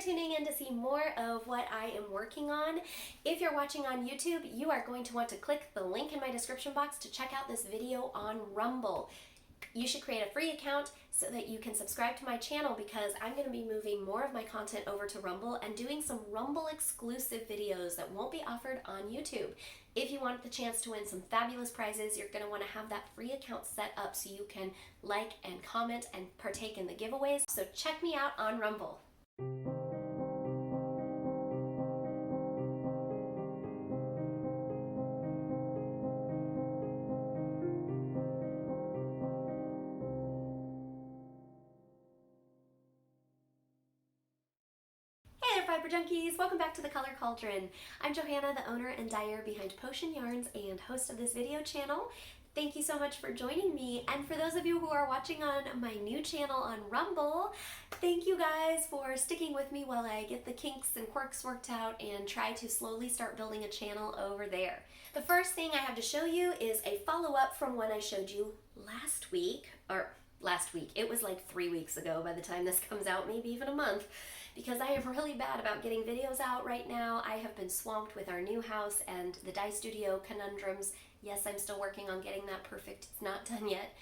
tuning in to see more of what I am working on. If you're watching on YouTube, you are going to want to click the link in my description box to check out this video on Rumble. You should create a free account so that you can subscribe to my channel because I'm going to be moving more of my content over to Rumble and doing some Rumble exclusive videos that won't be offered on YouTube. If you want the chance to win some fabulous prizes, you're going to want to have that free account set up so you can like and comment and partake in the giveaways. So check me out on Rumble. Fiber Junkies, welcome back to the Color Cauldron. I'm Johanna, the owner and dyer behind Potion Yarns and host of this video channel. Thank you so much for joining me, and for those of you who are watching on my new channel on Rumble, thank you guys for sticking with me while I get the kinks and quirks worked out and try to slowly start building a channel over there. The first thing I have to show you is a follow-up from one I showed you last week. It was like 3 weeks ago by the time this comes out, maybe even a month. Because I am really bad about getting videos out right now. I have been swamped with our new house and the dye studio conundrums. Yes, I'm still working on getting that perfect. It's not done yet.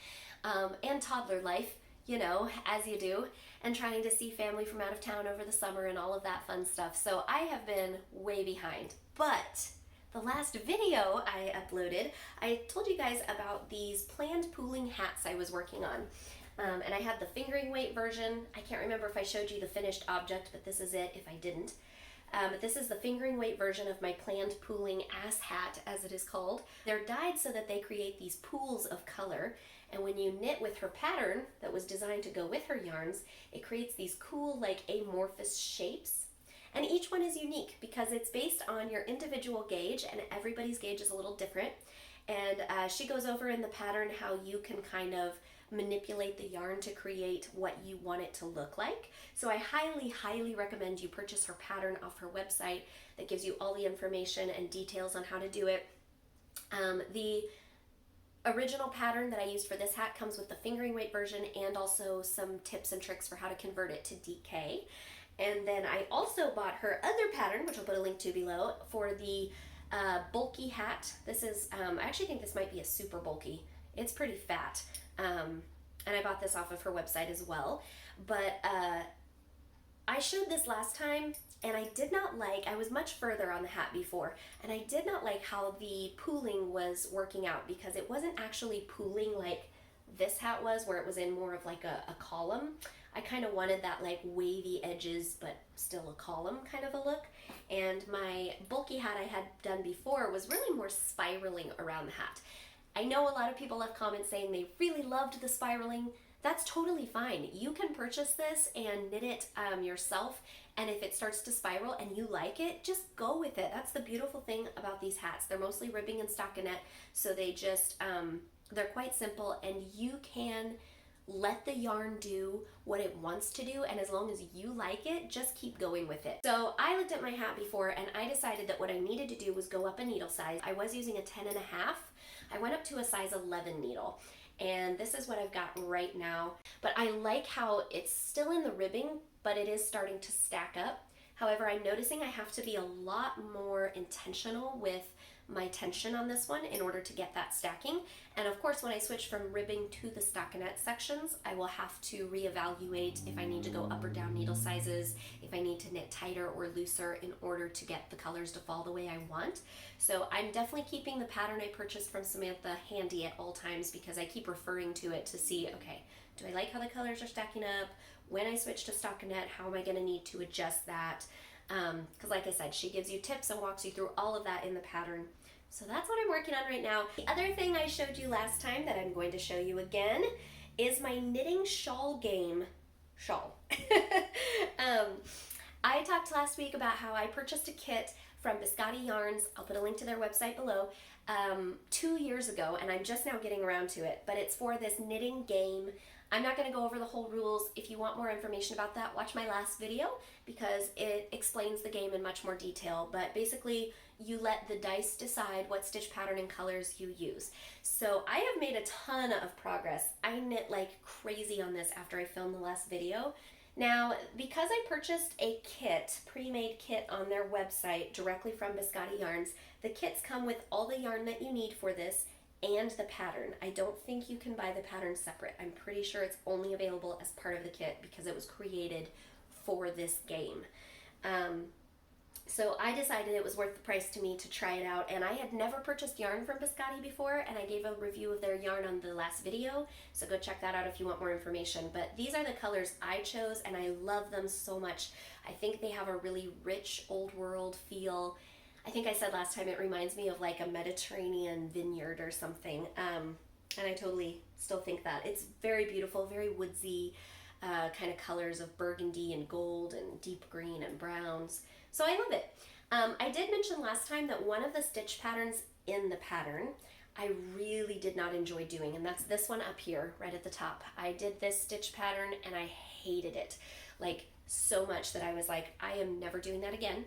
And toddler life, you know, as you do, and trying to see family from out of town over the summer and all of that fun stuff. So I have been way behind. But the last video I uploaded, I told you guys about these planned pooling hats I was working on. And I had the fingering weight version. I can't remember if I showed you the finished object, but this is it if I didn't. But this is the fingering weight version of my planned pooling Asshat, as it is called. They're dyed so that they create these pools of color. And when you knit with her pattern that was designed to go with her yarns, it creates these cool, like, amorphous shapes. And each one is unique because it's based on your individual gauge, and everybody's gauge is a little different. And she goes over in the pattern how you can kind of manipulate the yarn to create what you want it to look like. So I highly recommend you purchase her pattern off her website that gives you all the information and details on how to do it. The original pattern that I used for this hat comes with the fingering weight version and also some tips and tricks for how to convert it to DK. And then I also bought her other pattern, which I'll put a link to below, for the bulky hat. This is, I actually think this might be a super bulky. It's pretty fat. And I bought this off of her website as well. But I showed this last time and I did not like, I was much further on the hat before, and I did not like how the pooling was working out because it wasn't actually pooling like this hat was, where it was in more of like a column. I kind of wanted that like wavy edges but still a column kind of a look. And my bulky hat I had done before was really more spiraling around the hat. I know a lot of people left comments saying they really loved the spiraling. That's totally fine. You can purchase this and knit it yourself, and if it starts to spiral and you like it, just go with it. That's the beautiful thing about these hats. They're mostly ribbing and stockinette, so they just, they're quite simple, and you can let the yarn do what it wants to do, and as long as you like it, just keep going with it. So I looked at my hat before and I decided that what I needed to do was go up a needle size. I was using a 10.5. I went up to a size 11 needle, and this is what I've got right now. But I like how it's still in the ribbing, but it is starting to stack up. However, I'm noticing I have to be a lot more intentional with my tension on this one in order to get that stacking. And of course, when I switch from ribbing to the stockinette sections, I will have to reevaluate if I need to go up or down needle sizes, if I need to knit tighter or looser in order to get the colors to fall the way I want. So I'm definitely keeping the pattern I purchased from Samantha handy at all times because I keep referring to it to see, okay, do I like how the colors are stacking up? When I switch to stockinette, how am I going to need to adjust that? Because like I said, she gives you tips and walks you through all of that in the pattern. So that's what I'm working on right now. The other thing I showed you last time that I'm going to show you again is my knitting shawl game. Shawl. I talked last week about how I purchased a kit from Biscotti Yarns. I'll put a link to their website below. 2 years ago, and I'm just now getting around to it, but it's for this knitting game. I'm not going to go over the whole rules. If you want more information about that, watch my last video because it explains the game in much more detail. But basically, you let the dice decide what stitch pattern and colors you use. So I have made a ton of progress. I knit like crazy on this after I filmed the last video. Now, because I purchased a kit, pre-made kit on their website directly from Biscotti Yarns, the kits come with all the yarn that you need for this and the pattern. I don't think you can buy the pattern separate. I'm pretty sure it's only available as part of the kit because it was created for this game. So I decided it was worth the price to me to try it out, and I had never purchased yarn from Biscotti before, and I gave a review of their yarn on the last video, so go check that out if you want more information. But these are the colors I chose, and I love them so much. I think they have a really rich old world feel. I think I said last time it reminds me of like a Mediterranean vineyard or something, and I totally still think that. It's very beautiful, very woodsy kind of colors of burgundy and gold and deep green and browns. So I love it. I did mention last time that one of the stitch patterns in the pattern I really did not enjoy doing, and that's this one up here, right at the top. I did this stitch pattern and I hated it, like so much that I was like, I am never doing that again.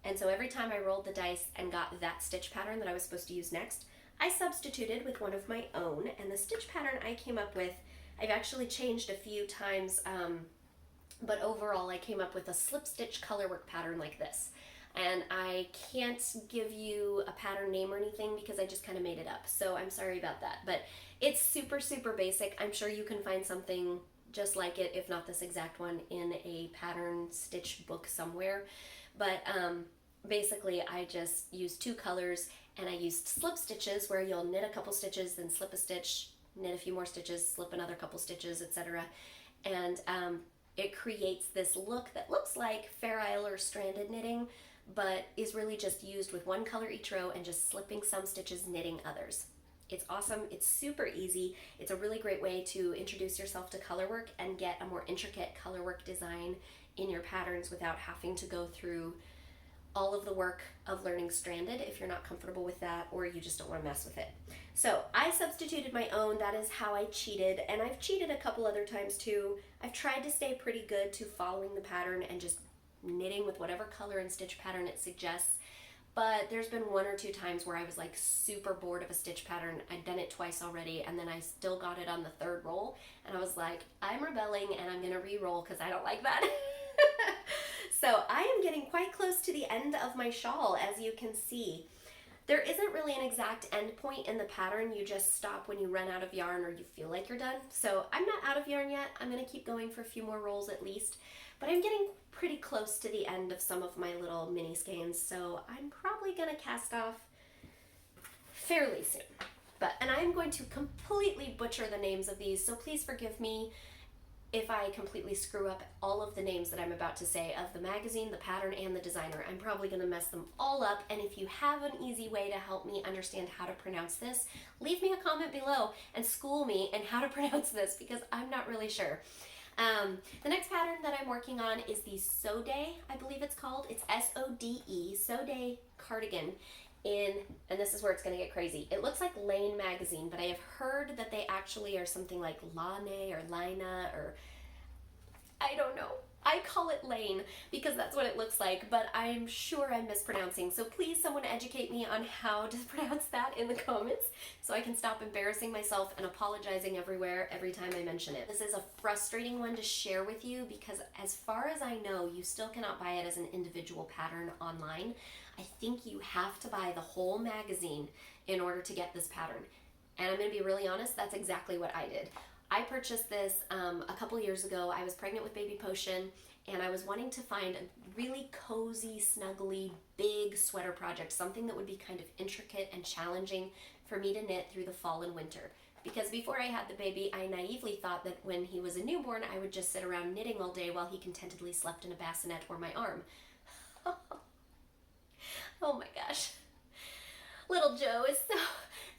And so every time I rolled the dice and got that stitch pattern that I was supposed to use next, I substituted with one of my own, and the stitch pattern I came up with, I've actually changed a few times, but overall I came up with a slip stitch colorwork pattern like this. And I can't give you a pattern name or anything because I just kind of made it up. So I'm sorry about that. But it's super, super basic. I'm sure you can find something just like it, if not this exact one, in a pattern stitch book somewhere. But basically I just used two colors, and I used slip stitches where you'll knit a couple stitches, then slip a stitch, knit a few more stitches, slip another couple stitches, etc. And it creates this look that looks like Fair Isle or stranded knitting, but is really just used with one color each row and just slipping some stitches, knitting others. It's awesome. It's super easy. It's a really great way to introduce yourself to colorwork and get a more intricate colorwork design in your patterns without having to go through all of the work of learning stranded if you're not comfortable with that or you just don't want to mess with it. So I substituted my own. That is how I cheated, and I've cheated a couple other times too. I've tried to stay pretty good to following the pattern and just knitting with whatever color and stitch pattern it suggests, but there's been one or two times where I was like super bored of a stitch pattern. I'd done it twice already, and then I still got it on the third roll, and I was like, I'm rebelling and I'm gonna re-roll because I don't like that. So I am getting quite close to the end of my shawl, as you can see. There isn't really an exact end point in the pattern. You just stop when you run out of yarn or you feel like you're done. So I'm not out of yarn yet. I'm gonna keep going for a few more rolls at least, but I'm getting pretty close to the end of some of my little mini skeins. So I'm probably gonna cast off fairly soon. And I'm going to completely butcher the names of these, so please forgive me if I completely screw up all of the names that I'm about to say of the magazine, the pattern, and the designer. I'm probably going to mess them all up, and if you have an easy way to help me understand how to pronounce this, leave me a comment below and school me in how to pronounce this, because I'm not really sure. The next pattern that I'm working on is the Sode, I believe it's called. It's S-O-D-E, Sode Cardigan. And this is where it's going to get crazy. It looks like Lane magazine, but I have heard that they actually are something like Lane or Lina, or I don't know. I call it Lane because that's what it looks like, but I'm sure I'm mispronouncing. So please, someone educate me on how to pronounce that in the comments so I can stop embarrassing myself and apologizing everywhere every time I mention it. This is a frustrating one to share with you because as far as I know, you still cannot buy it as an individual pattern online. I think you have to buy the whole magazine in order to get this pattern. And I'm going to be really honest, that's exactly what I did. I purchased this a couple years ago. I was pregnant with baby Potion, and I was wanting to find a really cozy, snuggly, big sweater project, something that would be kind of intricate and challenging for me to knit through the fall and winter. Because before I had the baby, I naively thought that when he was a newborn, I would just sit around knitting all day while he contentedly slept in a bassinet or my arm. Oh my gosh. Little Joe is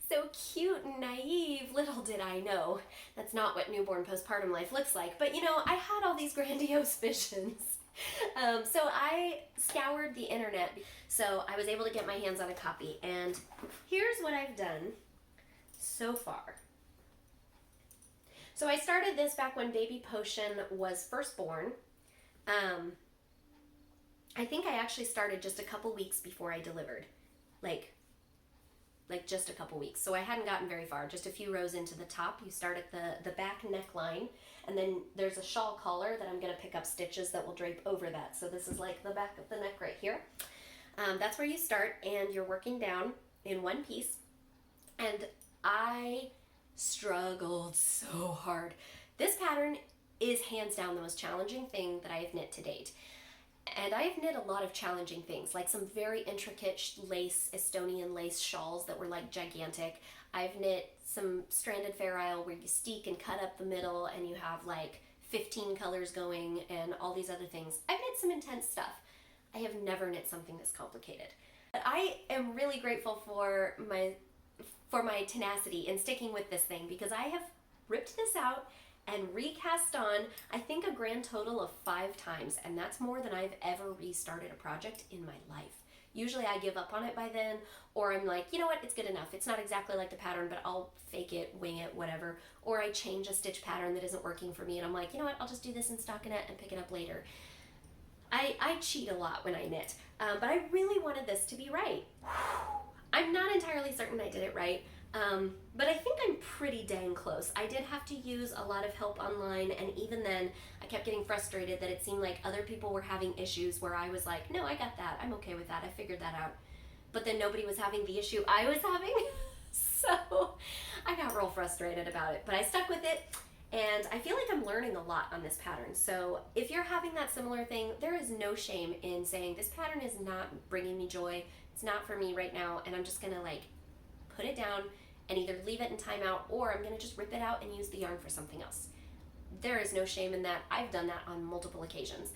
so cute and naive. Little did I know that's not what newborn postpartum life looks like. But you know, I had all these grandiose visions. So I scoured the internet. So I was able to get my hands on a copy. And here's what I've done so far. So I started this back when baby Potion was first born. I think I actually started just a couple weeks before I delivered. Like, like just a couple weeks. So I hadn't gotten very far, just a few rows into the top. You start at the back neckline, and then there's a shawl collar that I'm gonna pick up stitches that will drape over that. So this is like the back of the neck right here. That's where you start, and you're working down in one piece. And I struggled so hard. This pattern is hands down the most challenging thing that I have knit to date. And I have knit a lot of challenging things, like some very intricate lace, Estonian lace shawls that were like gigantic. I've knit some stranded fair isle where you steek and cut up the middle and you have like 15 colors going and all these other things. I've knit some intense stuff. I have never knit something this complicated. But I am really grateful for my tenacity in sticking with this thing, because I have ripped this out and recast on, I think, a grand total of 5 times, and that's more than I've ever restarted a project in my life. Usually I give up on it by then, or I'm like, you know what, it's good enough. It's not exactly like the pattern, but I'll fake it, wing it, whatever. Or I change a stitch pattern that isn't working for me, and I'm like, you know what, I'll just do this in stockinette and pick it up later. I cheat a lot when I knit, but I really wanted this to be right. I'm not entirely certain I did it right. But I think I'm pretty dang close. I did have to use a lot of help online, and even then I kept getting frustrated that it seemed like other people were having issues where I was like, no, I got that, I'm okay with that, I figured that out. But then nobody was having the issue I was having. So I got real frustrated about it, but I stuck with it, and I feel like I'm learning a lot on this pattern. So if you're having that similar thing, there is no shame in saying this pattern is not bringing me joy, it's not for me right now, and I'm just gonna like put it down and either leave it in timeout, or I'm gonna just rip it out and use the yarn for something else. There is no shame in that. I've done that on multiple occasions.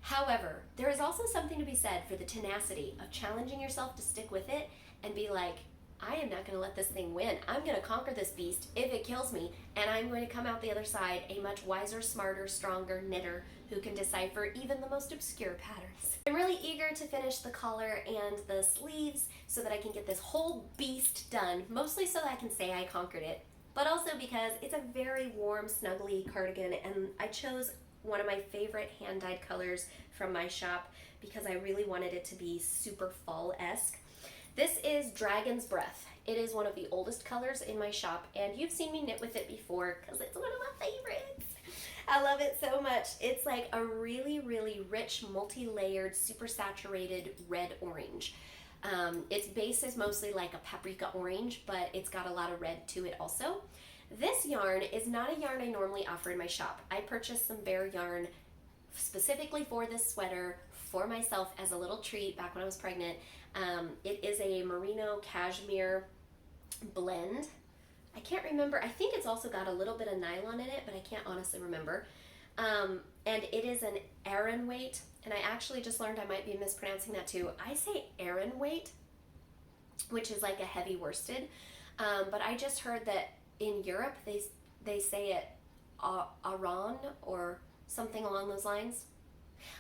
However, there is also something to be said for the tenacity of challenging yourself to stick with it and be like, I am not gonna let this thing win. I'm gonna conquer this beast if it kills me, and I'm going to come out the other side a much wiser, smarter, stronger knitter who can decipher even the most obscure patterns. I'm really eager to finish the collar and the sleeves so that I can get this whole beast done, mostly so that I can say I conquered it, but also because it's a very warm, snuggly cardigan, and I chose one of my favorite hand-dyed colors from my shop because I really wanted it to be super fall-esque. This is Dragon's Breath. It is one of the oldest colors in my shop, and you've seen me knit with it before because it's one of my favorites. I love it so much. It's like a really, really rich, multi-layered, super saturated red-orange. Its base is mostly like a paprika orange, but it's got a lot of red to it also. This yarn is not a yarn I normally offer in my shop. I purchased some bare yarn specifically for this sweater for myself as a little treat back when I was pregnant. It is a merino cashmere blend. I can't remember. I think it's also got a little bit of nylon in it, but I can't honestly remember. And it is an Aran weight, and I actually just learned I might be mispronouncing that too. I say Aran weight, which is like a heavy worsted, but I just heard that in Europe they say it Aran or something along those lines.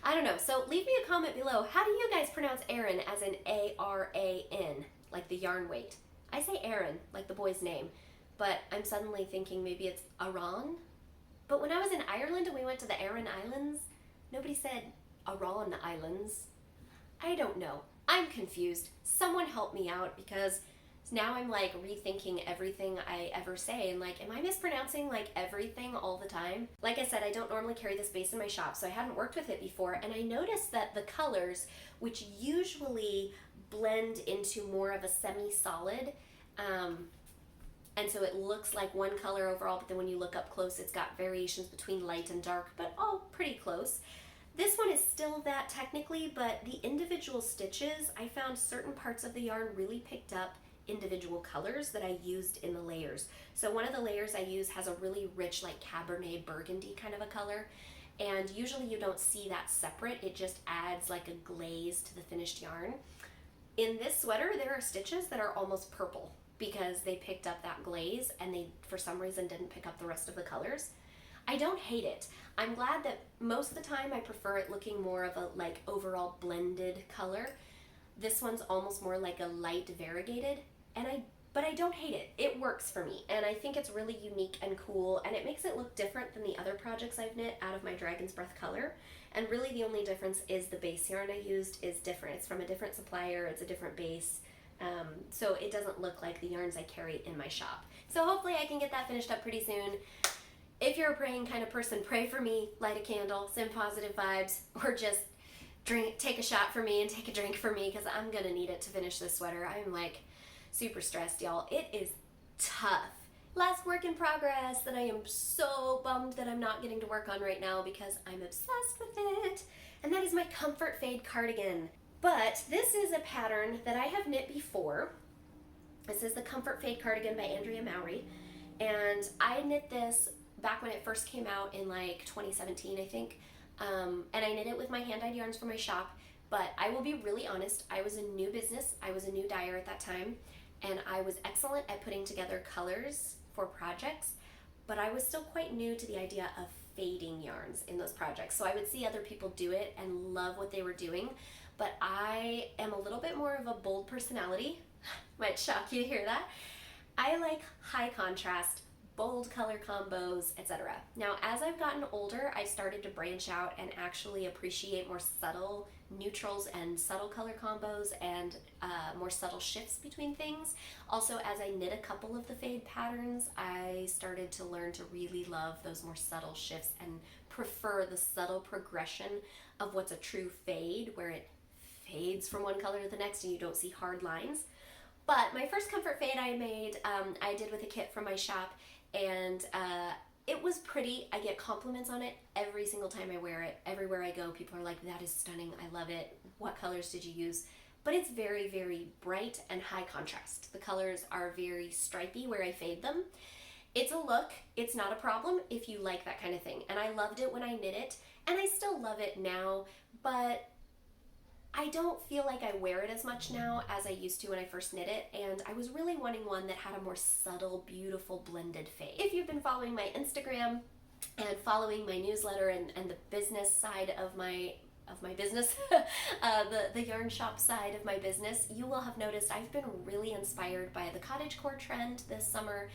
I don't know. So leave me a comment below. How do you guys pronounce Aran, as in A-R-A-N, like the yarn weight? I say Aran, like the boy's name, but I'm suddenly thinking maybe it's Aran. But when I was in Ireland and we went to the Aran Islands, nobody said Aran Islands. I don't know. I'm confused. Someone help me out, because now I'm like rethinking everything I ever say, and like, am I mispronouncing like everything all the time? Like I said, I don't normally carry this base in my shop, so I hadn't worked with it before, and I noticed that the colors, which usually blend into more of a semi-solid, and so it looks like one color overall, but then when you look up close, it's got variations between light and dark, but all pretty close. This one is still that technically, but the individual stitches, I found certain parts of the yarn really picked up individual colors that I used in the layers. So one of the layers I use has a really rich, like Cabernet Burgundy kind of a color, and usually you don't see that separate. It just adds like a glaze to the finished yarn. In this sweater, there are stitches that are almost purple because they picked up that glaze and they, for some reason, didn't pick up the rest of the colors. I don't hate it. I'm glad that most of the time I prefer it looking more of a like overall blended color. This one's almost more like a light variegated, but I don't hate it. It works for me, and I think it's really unique and cool, and it makes it look different than the other projects I've knit out of my Dragon's Breath color. And really the only difference is the base yarn I used is different. It's from a different supplier, it's a different base. so it doesn't look like the yarns I carry in my shop. So hopefully I can get that finished up pretty soon. If you're a praying kind of person, pray for me, light a candle, send positive vibes, or just take a shot for me and take a drink for me, because I'm gonna need it to finish this sweater. I'm like super stressed, y'all. It is tough. Last work in progress that I am so bummed that I'm not getting to work on right now because I'm obsessed with it, and that is my Comfort Fade cardigan. But this is a pattern that I have knit before. This is the Comfort Fade cardigan by Andrea Mowry, and I knit this back when it first came out in like 2017, I think, and I knit it with my hand-dyed yarns for my shop. But I will be really honest, I was a new business, I was a new dyer at that time, and I was excellent at putting together colors for projects, but I was still quite new to the idea of fading yarns in those projects. So I would see other people do it and love what they were doing, but I am a little bit more of a bold personality. Might shock you to hear that. I like high contrast, bold color combos, etc. Now, as I've gotten older, I started to branch out and actually appreciate more subtle neutrals and subtle color combos and more subtle shifts between things. Also, as I knit a couple of the fade patterns, I started to learn to really love those more subtle shifts and prefer the subtle progression of what's a true fade, where it fades from one color to the next and you don't see hard lines. But my first Comfort Fade I made, I did with a kit from my shop, and it was pretty. I get compliments on it every single time I wear it. Everywhere I go, people are like, that is stunning, I love it. What colors did you use? But it's very, very bright and high contrast. The colors are very stripy where I fade them. It's a look, it's not a problem if you like that kind of thing. And I loved it when I knit it, and I still love it now, but I don't feel like I wear it as much now as I used to when I first knit it, and I was really wanting one that had a more subtle, beautiful, blended fade. If you've been following my Instagram and following my newsletter and the business side of my business, the yarn shop side of my business, you will have noticed I've been really inspired by the cottagecore trend this summer.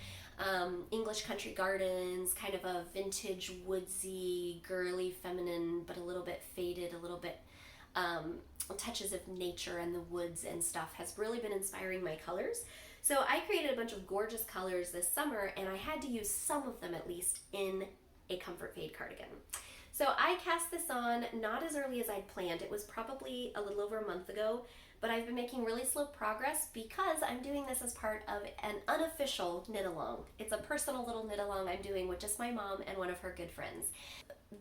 English country gardens, kind of a vintage, woodsy, girly, feminine, but a little bit faded, a little bit touches of nature and the woods and stuff has really been inspiring my colors. So I created a bunch of gorgeous colors this summer, and I had to use some of them at least in a Comfort Fade cardigan. So I cast this on not as early as I'd planned. It was probably a little over a month ago, but I've been making really slow progress because I'm doing this as part of an unofficial knit along. It's a personal little knit along I'm doing with just my mom and one of her good friends.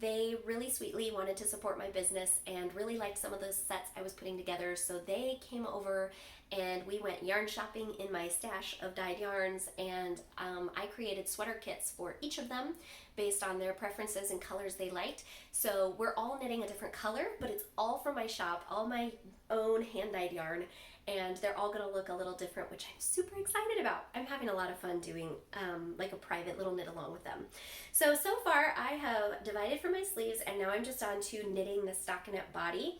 They really sweetly wanted to support my business and really liked some of the sets I was putting together, so they came over and we went yarn shopping in my stash of dyed yarns, and I created sweater kits for each of them based on their preferences and colors they liked. So we're all knitting a different color, but it's all from my shop, all my own hand-dyed yarn, and they're all going to look a little different, which I'm super excited about. I'm having a lot of fun doing like a private little knit along with them. So far I have divided for my sleeves, and now I'm just on to knitting the stockinette body.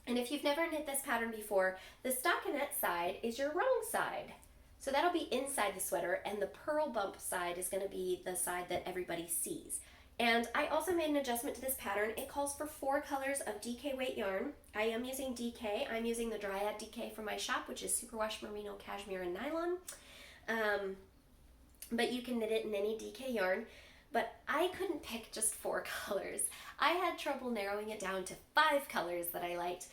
And if you've never knit this pattern before, the stockinette side is your wrong side. So that'll be inside the sweater, and the purl bump side is going to be the side that everybody sees. And I also made an adjustment to this pattern. It calls for 4 colors of DK weight yarn. I am using DK. I'm using the Dryad DK from my shop, which is superwash merino, cashmere, and nylon. But you can knit it in any DK yarn. But I couldn't pick just 4 colors. I had trouble narrowing it down to 5 colors that I liked.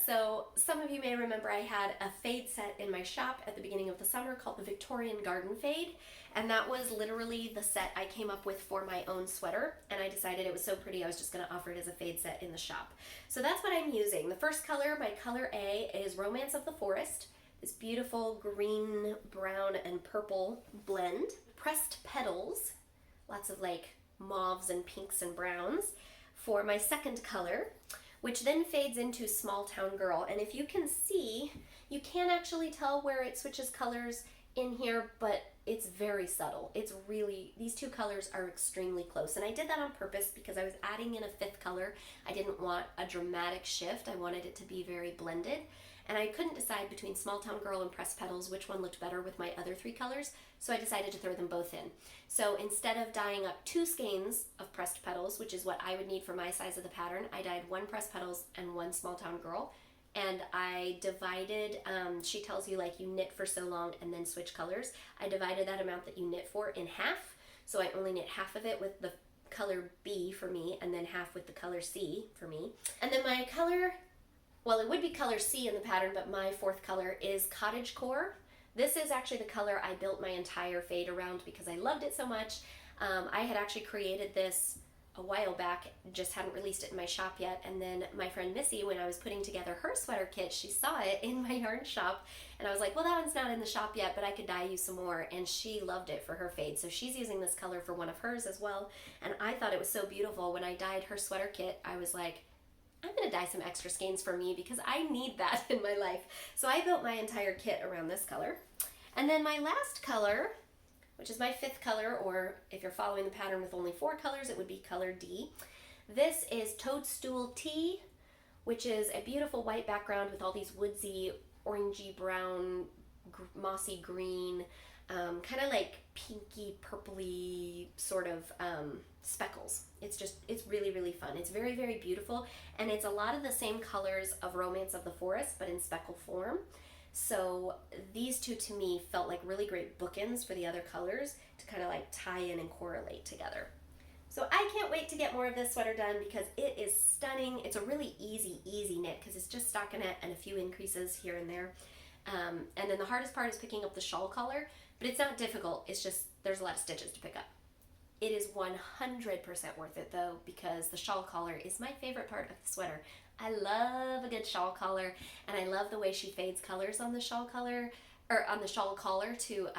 So some of you may remember I had a fade set in my shop at the beginning of the summer called the Victorian Garden Fade, and that was literally the set I came up with for my own sweater, and I decided it was so pretty I was just going to offer it as a fade set in the shop. So that's what I'm using. The first color, my color A, is Romance of the Forest, this beautiful green, brown, and purple blend. Pressed Petals, lots of like mauves and pinks and browns, for my second color, which then fades into Small Town Girl. And if you can see, you can actually tell where it switches colors in here, but it's very subtle. It's really, these 2 colors are extremely close. And I did that on purpose because I was adding in a 5th color. I didn't want a dramatic shift. I wanted it to be very blended. And I couldn't decide between Small Town Girl and Pressed Petals which one looked better with my other 3 colors, so I decided to throw them both in. So instead of dyeing up 2 skeins of Pressed Petals, which is what I would need for my size of the pattern, I dyed 1 Pressed Petals and 1 Small Town Girl, and I divided, she tells you like you knit for so long and then switch colors. I divided that amount that you knit for in half, so I only knit half of it with the color B for me and then half with the color C for me. And then my color, well, it would be color C in the pattern, but my fourth color is Cottage Core. This is actually the color I built my entire fade around because I loved it so much. I had actually created this a while back, just hadn't released it in my shop yet, and then my friend Missy, when I was putting together her sweater kit, she saw it in my yarn shop, and I was like, well, that one's not in the shop yet, but I could dye you some more, and she loved it for her fade, so she's using this color for one of hers as well, and I thought it was so beautiful. When I dyed her sweater kit, I was like, I'm gonna dye some extra skeins for me because I need that in my life. So I built my entire kit around this color. And then my last color, which is my fifth color, or if you're following the pattern with only 4 colors, it would be color D. This is Toadstool Tea, which is a beautiful white background with all these woodsy, orangey brown, mossy green, kind of like pinky, purpley sort of speckles. It's really, really fun. It's very, very beautiful, and it's a lot of the same colors of Romance of the Forest, but in speckle form. So these two to me felt like really great bookends for the other colors to kind of like tie in and correlate together. So I can't wait to get more of this sweater done because it is stunning. It's a really easy knit because it's just stockinette and a few increases here and there. And then the hardest part is picking up the shawl collar, but it's not difficult. It's just there's a lot of stitches to pick up. It is 100% worth it though, because the shawl collar is my favorite part of the sweater. I love a good shawl collar, and I love the way she fades colors on the shawl collar, or on the shawl collar, to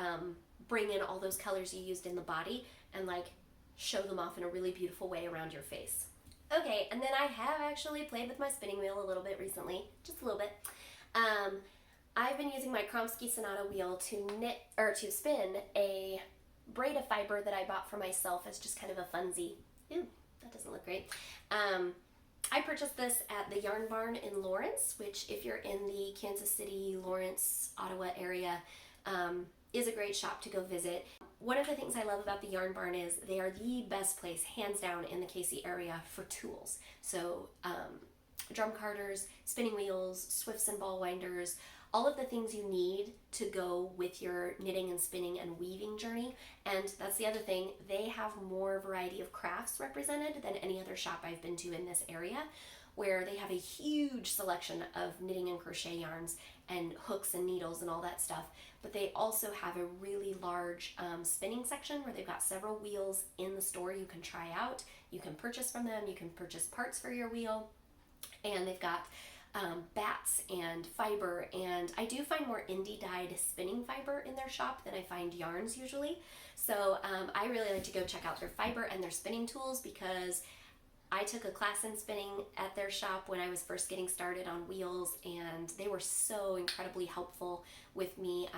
bring in all those colors you used in the body and like show them off in a really beautiful way around your face. Okay, and then I have actually played with my spinning wheel a little bit recently, just a little bit. I've been using my Kromsky Sonata wheel to spin a braid of fiber that I bought for myself as just kind of a funsie. Ooh, that doesn't look great. I purchased this at the Yarn Barn in Lawrence, which if you're in the Kansas City, Lawrence, Ottawa area, is a great shop to go visit. One of the things I love about the Yarn Barn is they are the best place, hands down, in the KC area for tools. So drum carders, spinning wheels, swifts and ball winders, all of the things you need to go with your knitting and spinning and weaving journey. And that's the other thing, they have more variety of crafts represented than any other shop I've been to in this area, where they have a huge selection of knitting and crochet yarns and hooks and needles and all that stuff. But they also have a really large spinning section where they've got several wheels in the store you can try out. You can purchase from them, you can purchase parts for your wheel, and they've got bats and fiber, and I do find more indie dyed spinning fiber in their shop than I find yarns usually. So I really like to go check out their fiber and their spinning tools because I took a class in spinning at their shop when I was first getting started on wheels, and they were so incredibly helpful with me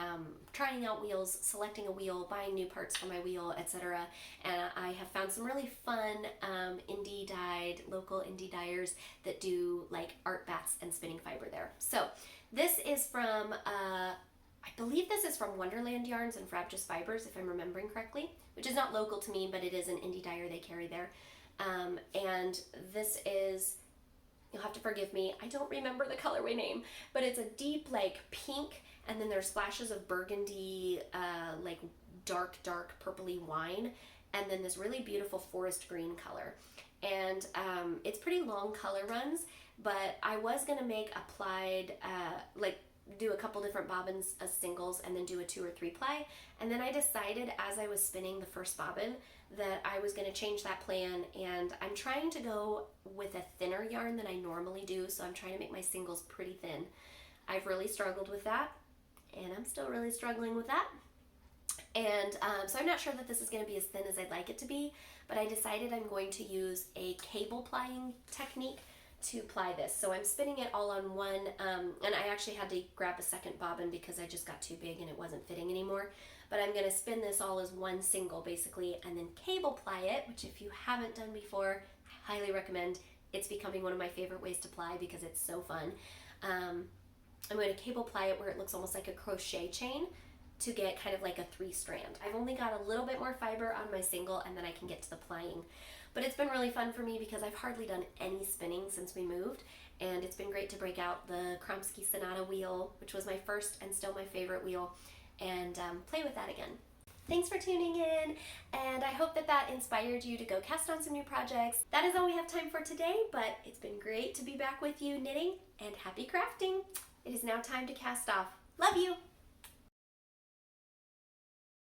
trying out wheels, selecting a wheel, buying new parts for my wheel, etc. And I have found some really fun indie dyed, local indie dyers that do like art bats and spinning fiber there. So this is from, I believe this is from Wonderland Yarns and Frabjous Fibers, if I'm remembering correctly, which is not local to me, but it is an indie dyer they carry there. And this is, you'll have to forgive me, I don't remember the colorway name, but it's a deep like pink, and then there's splashes of burgundy, like dark purpley wine, and then this really beautiful forest green color. And it's pretty long color runs, but I was gonna make applied, like do a couple different bobbins as singles and then do a 2 or 3 ply, and then I decided as I was spinning the first bobbin that I was going to change that plan, and I'm trying to go with a thinner yarn than I normally do, so I'm trying to make my singles pretty thin. I've really struggled with that, and I'm still really struggling with that, and so I'm not sure that this is going to be as thin as I'd like it to be, but I decided I'm going to use a cable plying technique to ply this. So I'm spinning it all on one, and I actually had to grab a second bobbin because I just got too big and it wasn't fitting anymore. But I'm going to spin this all as one single basically, and then cable ply it, which if you haven't done before, I highly recommend. It's becoming one of my favorite ways to ply because it's so fun. I'm going to cable ply it where it looks almost like a crochet chain to get kind of like a 3-strand. I've only got a little bit more fiber on my single, and then I can get to the plying. But it's been really fun for me because I've hardly done any spinning since we moved, and it's been great to break out the Kromsky Sonata wheel, which was my first and still my favorite wheel, and play with that again. Thanks for tuning in, and I hope that that inspired you to go cast on some new projects. That is all we have time for today, but it's been great to be back with you knitting, and happy crafting! It is now time to cast off. Love you!